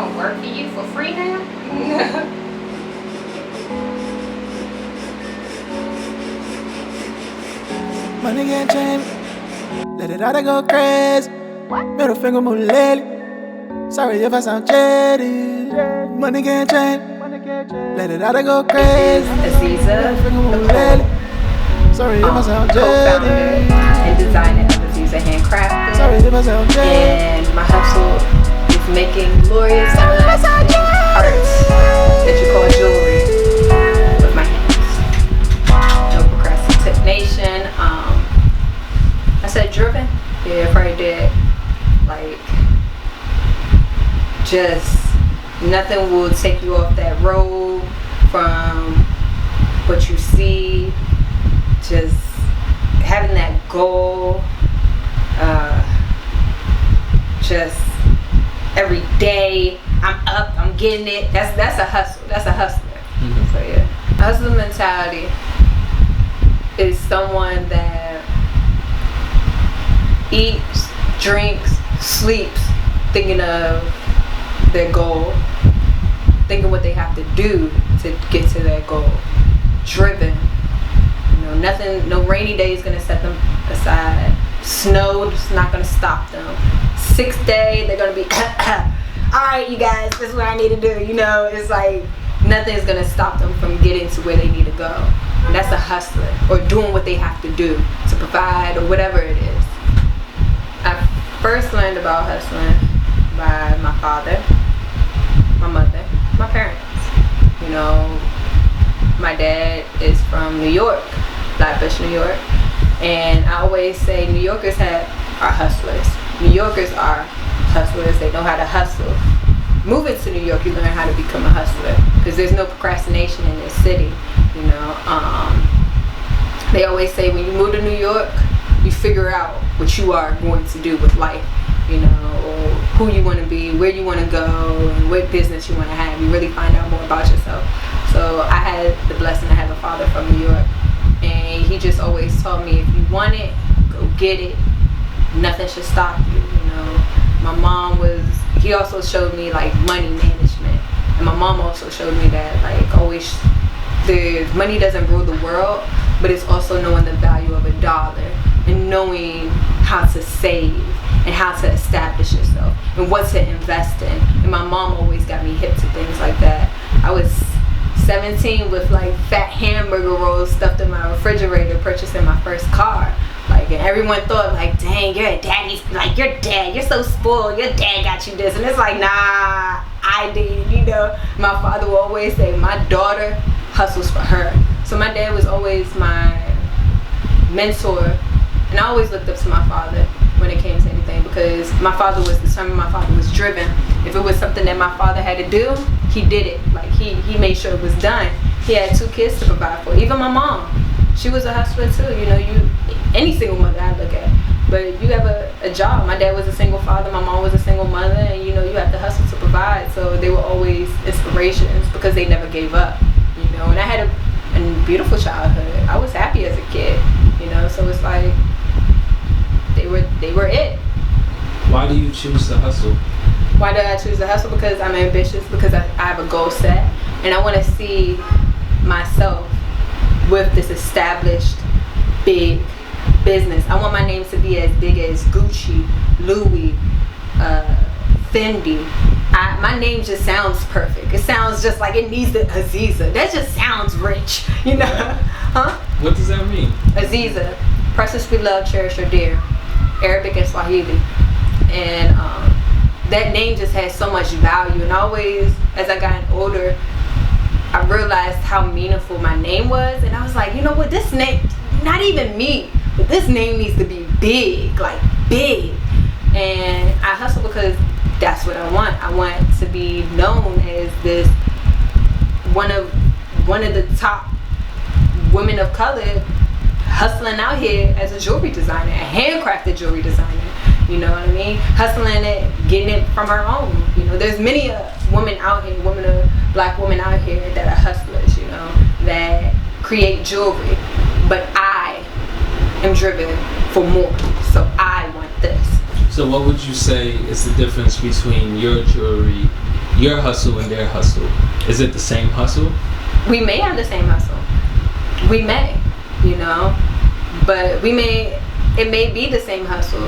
gonna work for you for free now? Money can't change. Let it all go crazy. Middle finger mulele. Sorry if I sound jaded. Money can't change. Let it all go crazy. Aziza, Sorry if I sound co-founder jaded. and designer of Aziza Handcrafted. Sorry if I sound jaded. And my hustle is making glorious and lasting art that you call jewelry with my hands. No procrastination. I said driven. Yeah, I probably did. Like, just nothing will take you off that road from what you see. Just having that goal. Just every day I'm up, I'm getting it. That's a hustle. That's a hustler. Mm-hmm. So yeah, hustler mentality is someone that eats, drinks, sleeps, thinking of their goal, thinking what they have to do to get to their goal. Driven. You know, nothing. No rainy day is gonna set them aside. Snow is not gonna stop them. 6th day, they're gonna be, all right, you guys, this is what I need to do. You know, it's like nothing's gonna stop them from getting to where they need to go. And that's a hustler, or doing what they have to do to provide, or whatever it is. I first learned about hustling by my father, my mother, my parents. You know, my dad is from New York, Flatbush, New York. And I always say New Yorkers are hustlers. New Yorkers are hustlers. They know how to hustle. Moving to New York, you learn how to become a hustler because there's no procrastination in this city. You know, they always say when you move to New York, you figure out what you are going to do with life. You know, who you want to be, where you want to go, and what business you want to have. You really find out more about yourself. So I had the blessing to have a father from New York. And he just always told me, if you want it, go get it. Nothing should stop you, you know. My mom he also showed me like money management. And my mom also showed me that like always, the money doesn't rule the world, but it's also knowing the value of $1 and knowing how to save and how to establish yourself and what to invest in. And my mom always got me hip to things like that. I was 17 with like fat hamburger rolls stuffed in my refrigerator, purchasing my first car. Like, and everyone thought like, dang, you're a daddy's, like your dad, you're so spoiled, your dad got you this. And it's like, nah, I did, you know. My father will always say, my daughter hustles for her. So my dad was always my mentor, and I always looked up to my father when it came to anything because my father was determined, my father was driven. If it was something that my father had to do, he did it. Like he made sure it was done. He had 2 kids to provide for. Even my mom, she was a hustler too. You know, any single mother I look at. But you have a job. My dad was a single father, my mom was a single mother, and you know, you have to hustle to provide. So they were always inspirations because they never gave up. You know, and I had a beautiful childhood. I was happy as a kid. You know, so it's like they were it. Why do you choose to hustle? Why did I choose to hustle? Because I'm ambitious, because I have a goal set, and I want to see myself with this established big business. I want my name to be as big as Gucci, Louis, Fendi. My name just sounds perfect. It sounds just like it needs the Aziza. That just sounds rich, you know? Huh? What does that mean? Aziza, precious, we love, cherish, or dear. Arabic and Swahili. And that name just has so much value. And always, as I got older, I realized how meaningful my name was. And I was like, you know what, this name, not even me, but this name needs to be big, like big. And I hustle because that's what I want. I want to be known as this one of the top women of color hustling out here as a jewelry designer, a handcrafted jewelry designer. You know what I mean? Hustling it, getting it from her own. You know, there's many women out here, black women out here that are hustlers, you know, that create jewelry. But I am driven for more. So I want this. So what would you say is the difference between your jewelry your hustle and their hustle, is it the same hustle? We may have the same hustle. We may, but it may be the same hustle.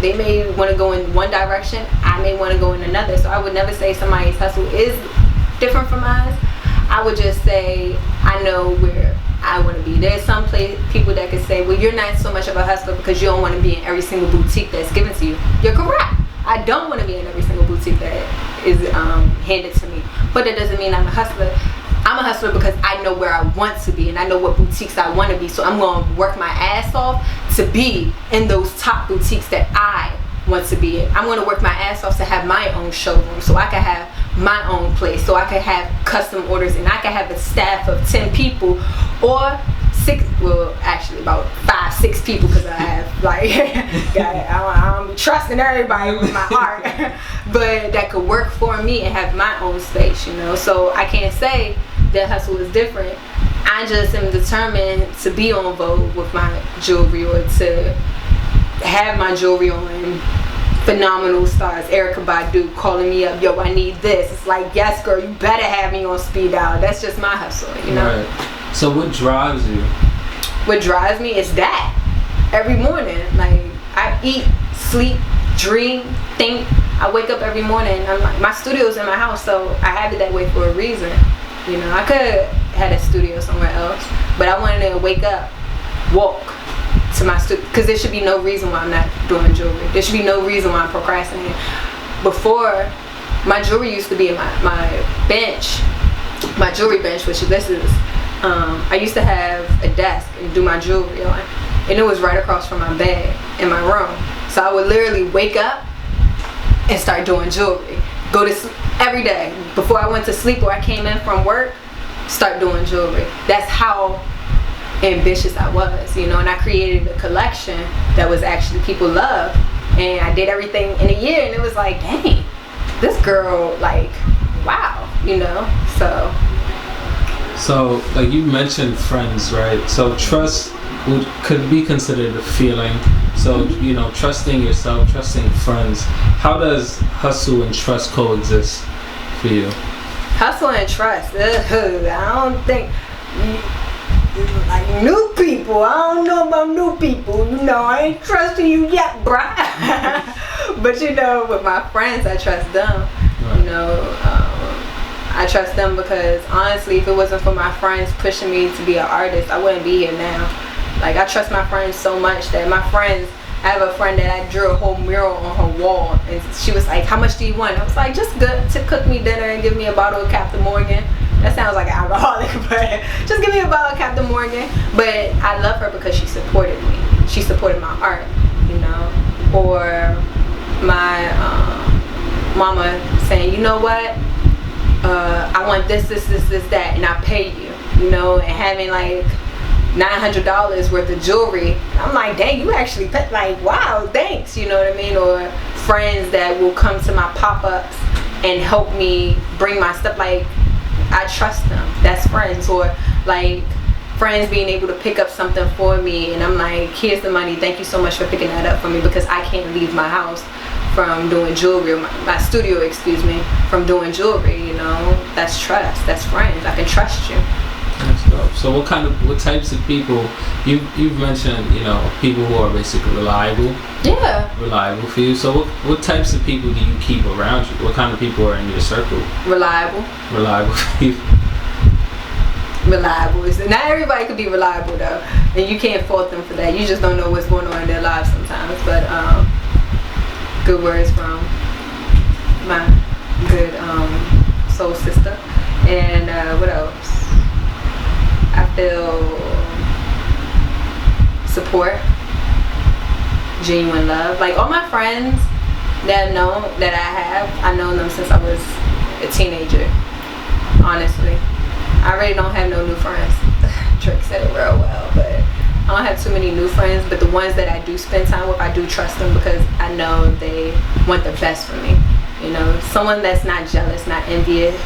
They may want to go in one direction, I may want to go in another. So I would never say somebody's hustle is different from mine. I would just say I know where I want to be. There's some people that could say, well, you're not so much of a hustler because you don't want to be in every single boutique that's given to you. You're correct. I don't want to be in every single boutique that is handed to me. But it doesn't mean I'm a hustler. I'm a hustler because I know where I want to be and I know what boutiques I want to be. So I'm going to work my ass off to be in those top boutiques that I want to be in. I'm going to work my ass off to have my own showroom so I can have my own place, so I can have custom orders and I can have a staff of 10 people or 6, well actually about 5-6 people because I have I'm trusting everybody with my art but that could work for me and have my own space, so I can't say that hustle is different. I just am determined to be on Vogue with my jewelry or to have my jewelry on phenomenal stars. Erykah Badu calling me up, yo, I need this. It's like, yes girl, you better have me on speed dial. That's just my hustle, Right. So what drives you? What drives me is that every morning, like I eat, sleep, dream, think. I wake up every morning. I'm like, my studio's in my house, so I have it that way for a reason. I could have a studio somewhere else, but I wanted to wake up, walk to my studio, because there should be no reason why I'm not doing jewelry. There should be no reason why I'm procrastinating. Before, my jewelry used to be in my bench, my jewelry bench, which this is. I used to have a desk and do my jewelry on, and it was right across from my bed in my room. So I would literally wake up and start doing jewelry. Go to sleep every day. Before I went to sleep or I came in from work, start doing jewelry. That's how ambitious I was, and I created a collection that was actually people love, and I did everything in a year, and it was like, dang, this girl, like, wow, so like you mentioned friends, right? So trust could be considered a feeling. So trusting yourself, trusting friends. How does hustle and trust coexist for you? Hustle and trust, I don't think like new people. I don't know about new people. I ain't trusting you yet, bruh. But with my friends, I trust them. Right. I trust them because honestly, if it wasn't for my friends pushing me to be an artist, I wouldn't be here now. Like, I trust my friends so much that I have a friend that I drew a whole mural on her wall, and she was like, how much do you want? I was like, just good to cook me dinner and give me a bottle of Captain Morgan. That sounds like an alcoholic, but just give me a bottle of Captain Morgan. But I love her because she supported me. She supported my art, Or my mama saying, you know what? I want this, that, and I pay you, and having like $900 worth of jewelry. I'm like, dang, you actually pay, like, wow, thanks, you know what I mean? Or friends that will come to my pop-ups and help me bring my stuff. Like, I trust them. That's friends. Or like friends being able to pick up something for me, and I'm like, here's the money, thank you so much for picking that up for me, because I can't leave my house from doing jewelry, or my studio, from doing jewelry. That's trust. That's friends. I can trust you. That's dope. So what types of people, you've mentioned, people who are basically reliable. Yeah. Reliable for you. So what types of people do you keep around you? What kind of people are in your circle? Reliable people. Reliable. Not everybody could be reliable though, and you can't fault them for that. You just don't know what's going on in their lives sometimes. But good words from my good soul sister. And what else? I feel support, genuine love. Like, all my friends that I've known them since I was a teenager. Honestly, I really don't have no new friends. Trick said it real well, but I don't have too many new friends. But the ones that I do spend time with, I do trust them because I know they want the best for me. Someone that's not jealous, not envious.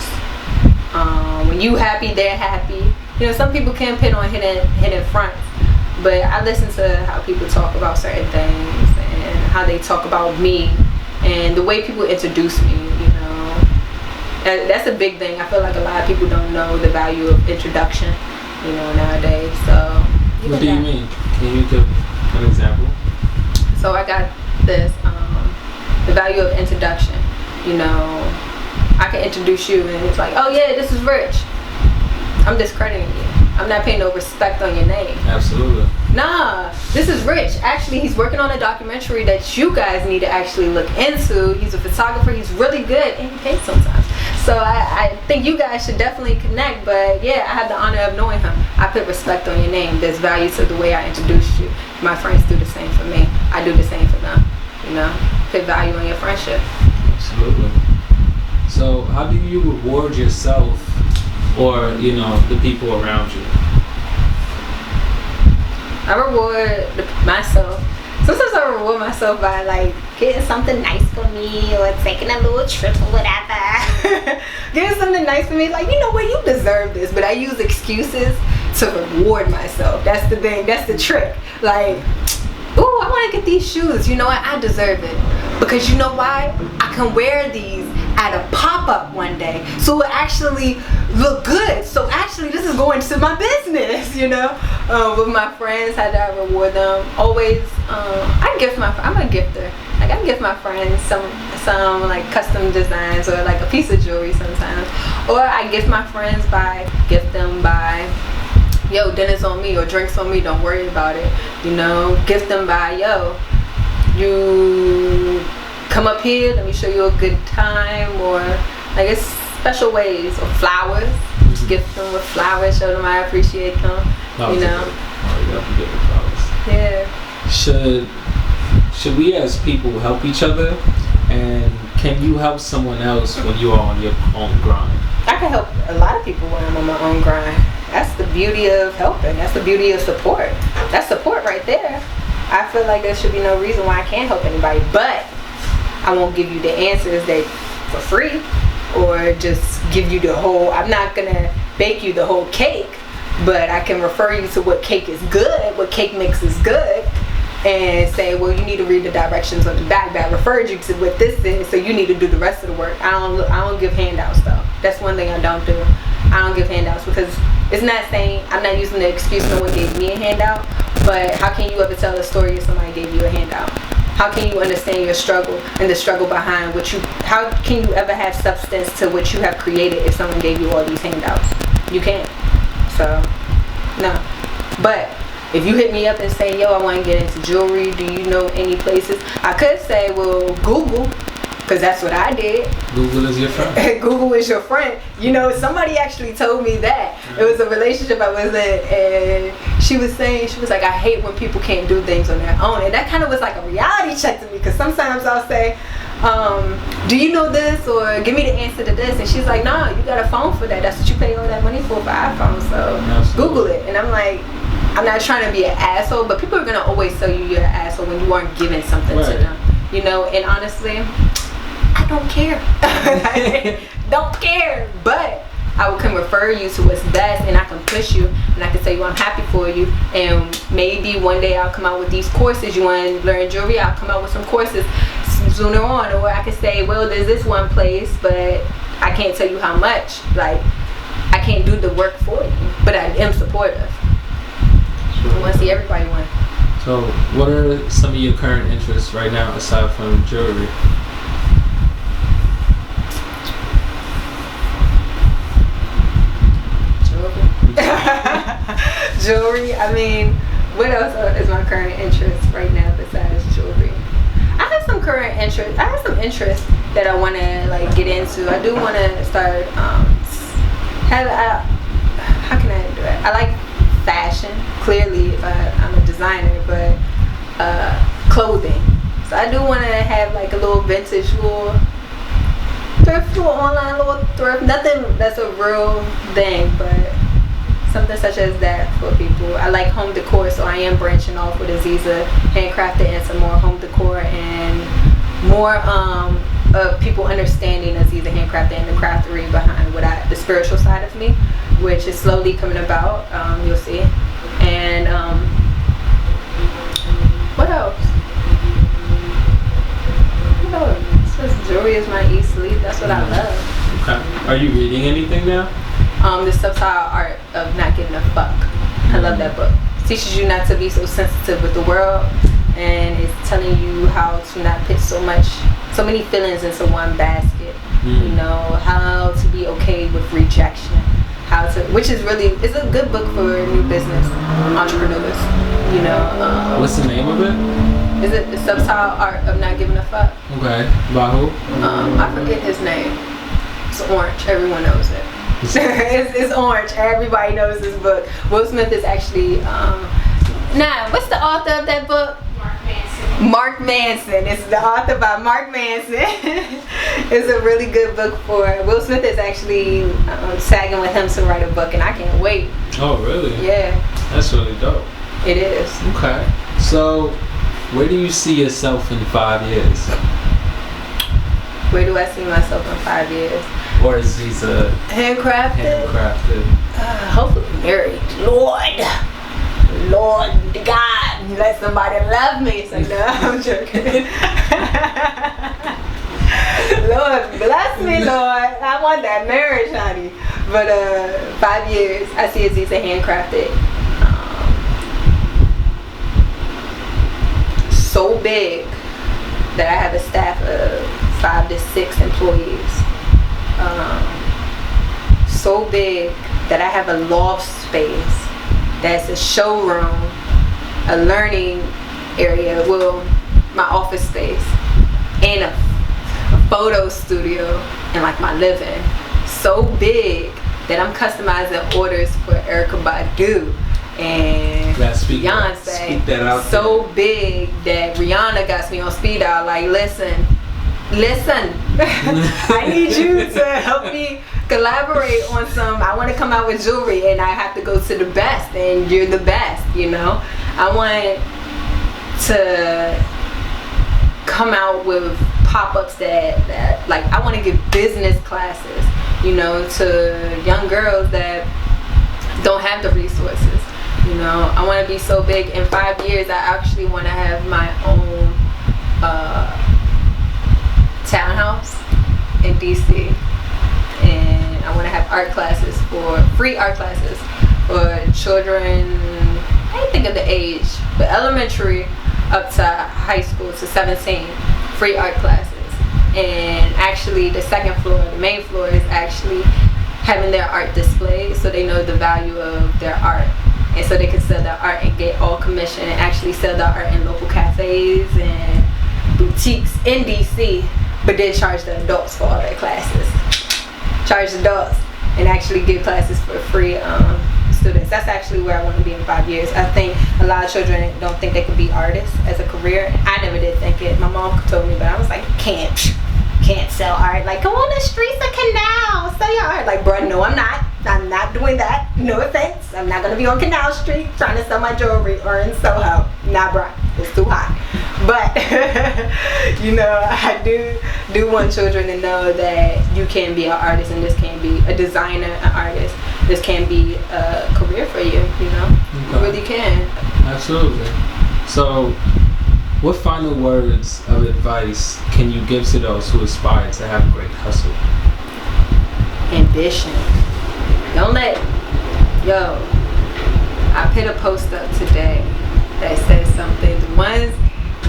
When you happy, they're happy. Some people can pin on hidden fronts, but I listen to how people talk about certain things and how they talk about me and the way people introduce me. That's a big thing. I feel like a lot of people don't know the value of introduction, you know, nowadays. So what do you mean? Can you give an example? So I got this, the value of introduction. You know, I can introduce you and it's like, oh yeah, this is Rich. I'm discrediting you. I'm not paying no respect on your name. Absolutely. Nah, this is Rich. Actually, he's working on a documentary that you guys need to actually look into. He's a photographer. He's really good, and he pays sometimes. So I think you guys should definitely connect. But yeah, I have the honor of knowing him. I put respect on your name. There's value to the way I introduced you. My friends do the same for me. I do the same for them. You know, put value on your friendship. Absolutely. So how do you reward yourself or, you know, the people around you? I reward myself. Sometimes I reward myself by like getting something nice for me or taking a little trip or whatever. Getting something nice for me, like, you know what, you deserve this. But I use excuses to reward myself. That's the thing. That's the trick. Like, ooh, I want to get these shoes. You know what? I deserve it. Because you know why? I can wear these at a pop-up one day. So it actually look good. So actually this is going to my business, you know? With my friends, how do I reward them? Always, I gift I'm a gifter. Like I gift my friends some like custom designs or like a piece of jewelry sometimes. Or I gift my friends gift them by, yo, dinner's on me or drinks on me, don't worry about it. You know, gift them by, yo, you come up here, let me show you a good time, or I guess special ways, or flowers. Just gift them with flowers, show them I appreciate them. You know. Yeah. Should we as people help each other? And can you help someone else when you are on your own grind? I can help a lot of people when I'm on my own grind. That's the beauty of helping. That's the beauty of support. That's support right there. I feel like there should be no reason why I can't help anybody, but I won't give you the answers that for free or just give you the whole, I'm not gonna bake you the whole cake, but I can refer you to what cake is good, what cake mix is good, and say, well, you need to read the directions on the back that referred you to what this is, so you need to do the rest of the work. I don't give handouts though. That's one thing I don't do. I don't give handouts because it's not saying, I'm not using the excuse no one gave me a handout, but how can you ever tell a story if somebody gave you a handout? How can you understand your struggle and the struggle behind how can you ever have substance to what you have created if someone gave you all these handouts? You can't. So, no. But if you hit me up and say, yo, I want to get into jewelry, do you know any places? I could say, well, Google, because that's what I did. Google is your friend. Google is your friend. You know, somebody actually told me that. It was a relationship I was in, and she was like, I hate when people can't do things on their own. And that kind of was like a reality check to me, because sometimes I'll say, do you know this, or give me the answer to this, and she's like, nah, you got a phone for that. That's what you pay all that money for iPhone, so Absolutely. Google it. And I'm like, I'm not trying to be an asshole, but people are going to always tell you you're an asshole when you aren't giving something to them, you know. And honestly, I don't care. Don't care, but I can refer you to what's best, and I can push you, and I can tell you I'm happy for you, and maybe one day I'll come out with these courses. You want to learn jewelry, I'll come out with some courses sooner on. Or I can say, well, there's this one place, but I can't tell you how much. Like, I can't do the work for you, but I am supportive. I want to see everybody win. So what are some of your current interests right now aside from jewelry? Jewelry. I mean, what else is my current interest right now besides jewelry? I have some current interest. I have some interest that I want to like get into. I do want to start. How can I do it? I like fashion. Clearly, I'm a designer, but clothing. So I do want to have like a little vintage, little thrift, little online, little thrift. Nothing that's a real thing, but something such as that for people. I like home decor, so I am branching off with Aziza Handcrafted and some more home decor and more of people understanding Aziza Handcrafted and the craftery behind the spiritual side of me, which is slowly coming about. You'll see. And what else? What else? Jewelry is my eat sleep. That's what I love. Okay. Are you reading anything now? The Subtle Art of Not Giving a Fuck. I love that book. It teaches you not to be so sensitive with the world, and it's telling you how to not put so many feelings into one basket. You know, how to be okay with rejection. Which is it's a good book for new business entrepreneurs. You know. What's the name of it? Is it The Subtle Art of Not Giving a Fuck? Okay. By who? I forget his name. It's orange. Everyone knows it. It's orange. Everybody knows this book. Will Smith is actually what's the author of that book? Mark Manson. It's the author by Mark Manson. It's a really good book for Will Smith is actually sagging with him to write a book, and I can't wait. Oh, really? Yeah. That's really dope. It is. Okay. So, where do you see yourself in 5 years? Where do I see myself in 5 years? Or Aziza? Handcrafted. Hopefully married. Lord God, let somebody love me. So no, I'm joking. Lord bless me, Lord. I want that marriage, honey. But 5 years, I see Aziza Handcrafted. So big that I have a staff of 5 to 6 employees. So big that I have a loft space that's a showroom, a learning area, my office space, and a photo studio, and like my living. So big that I'm customizing orders for Erykah Badu and Beyonce. Speak that out so there. Big that Rihanna got me on speed dial. Like, listen, I need you to help me collaborate on I want to come out with jewelry, and I have to go to the best, and you're the best, you know. I want to come out with pop-ups that like, I want to give business classes, you know, to young girls that don't have the resources, you know. I want to be so big. In 5 years, I actually want to have my own townhouse in DC, and I want to have free art classes for children. I didn't think of the age, but elementary up to high school to 17, free art classes. And actually the second floor, the main floor, is actually having their art displayed, so they know the value of their art, and so they can sell their art and get all commission, and actually sell their art in local cafes and boutiques in DC, but then charge the adults for all their classes. Charge the adults and actually give classes for free students. That's actually where I want to be in 5 years. I think a lot of children don't think they could be artists as a career. I never did think it. My mom told me, but I was like, can't sell art. Like, go on the streets of Canal, sell your art. Like, bruh, no, I'm not doing that. No offense. I'm not gonna be on Canal Street trying to sell my jewelry or in Soho. Nah, bruh, it's too hot. But you know, I do want children to know that you can be an artist, and this can be a designer, an artist. This can be a career for you. You know, you really can. Absolutely. So, what final words of advice can you give to those who aspire to have great hustle? Ambition. Don't let, I put a post up today that says something. The ones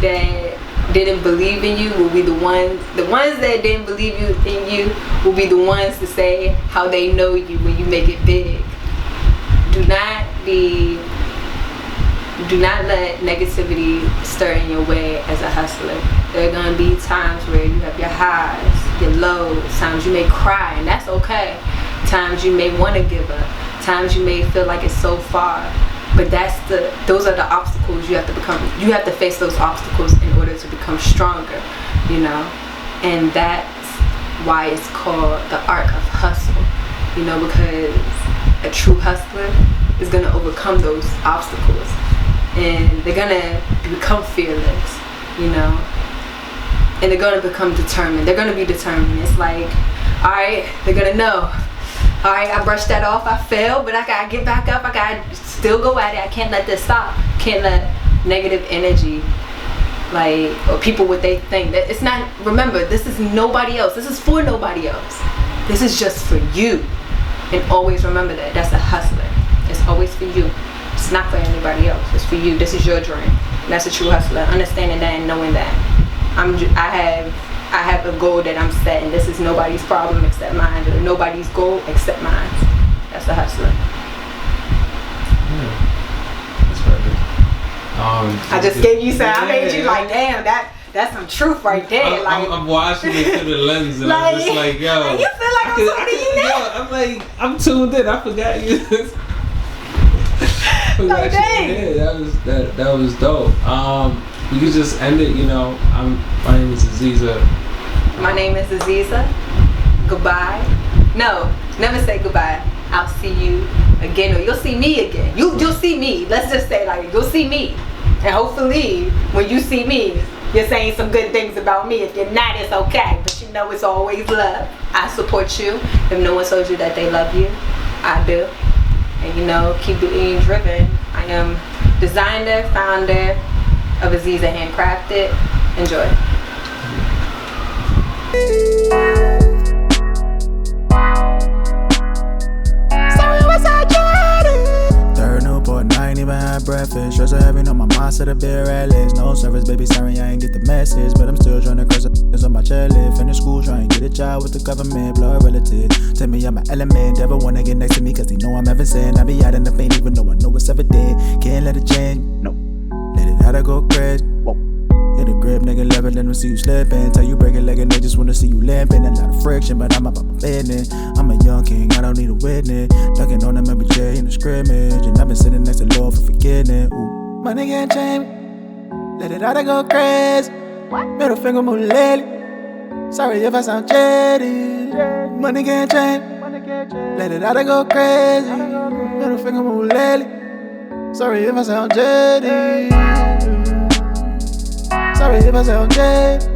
that didn't believe in you will be the ones that didn't believe in you will be the ones to say how they know you when you make it big. Do not let negativity stir in your way as a hustler. There are going to be times where you have your highs, your lows, times you may cry, and that's okay. Times you may want to give up, times you may feel like it's so far, but those are the obstacles you have to face those obstacles in order to become stronger, you know. And that's why it's called the art of hustle, you know, because a true hustler is going to overcome those obstacles, and they're going to become fearless, you know, and they're going to become determined. They're going to be determined. It's like, alright, they're going to know, alright, I brushed that off, I failed, but I got to get back up, I got to still go at it, I can't let this stop. Can't let negative energy, or people what they think. That it's not, remember, this is nobody else. This is for nobody else. This is just for you. And always remember that. That's a hustler. It's always for you. It's not for anybody else. It's for you. This is your dream. And that's a true hustler. Understanding that and knowing that. I have a goal that I'm setting. This is nobody's problem except mine. Or nobody's goal except mine. That's a hustler. Yeah. That's perfect. I just gave you some. I made you like, damn, that's some truth right there. I'm watching it through the lens, and I'm just like, yo. And you feel like I'm talking to you now? Yo, I'm like, I'm tuned in. I forgot you. Like, dang. That was dope. We could just end it. My name is Aziza. My name is Aziza. Goodbye. No, never say goodbye. I'll see you again, or you'll see me again. You'll see me. Let's just say like you'll see me, and hopefully when you see me, you're saying some good things about me. If you're not, it's okay. But it's always love. I support you. If no one told you that they love you, I do. And keep being driven. I am designer, founder of Aziza Handcrafted. Enjoy. I ain't even had breakfast. Stress so heavy on my mind, so the beer at least. No service, baby, sorry I ain't get the message. But I'm still trying to cross the on my chairlift. Finish school, trying to get a job with the government. Blood relative. Tell me I'm an element. Never wanna get next to me, cause they know I'm ever sin. I be out in the pain, even though I know it's ever dead. Can't let it change, no. Let it out, I go crazy. Hit the grip, nigga, level, let them see you slipping. Tell you break it like a nigga, just wanna see you limping. A lot of friction, but I'm about my business. I'm a young king, I don't need a witness. Ducking on them every day in the scrimmage. And I've been sitting next to the Lord for forgetting. Ooh. Money can't change me. Let it out, I go crazy. Middle finger move lately. Sorry if I sound jaded. Money can't change me. Let it out, I go crazy. Middle finger move lately. Sorry if I sound jaded. Sorry if I sound jaded.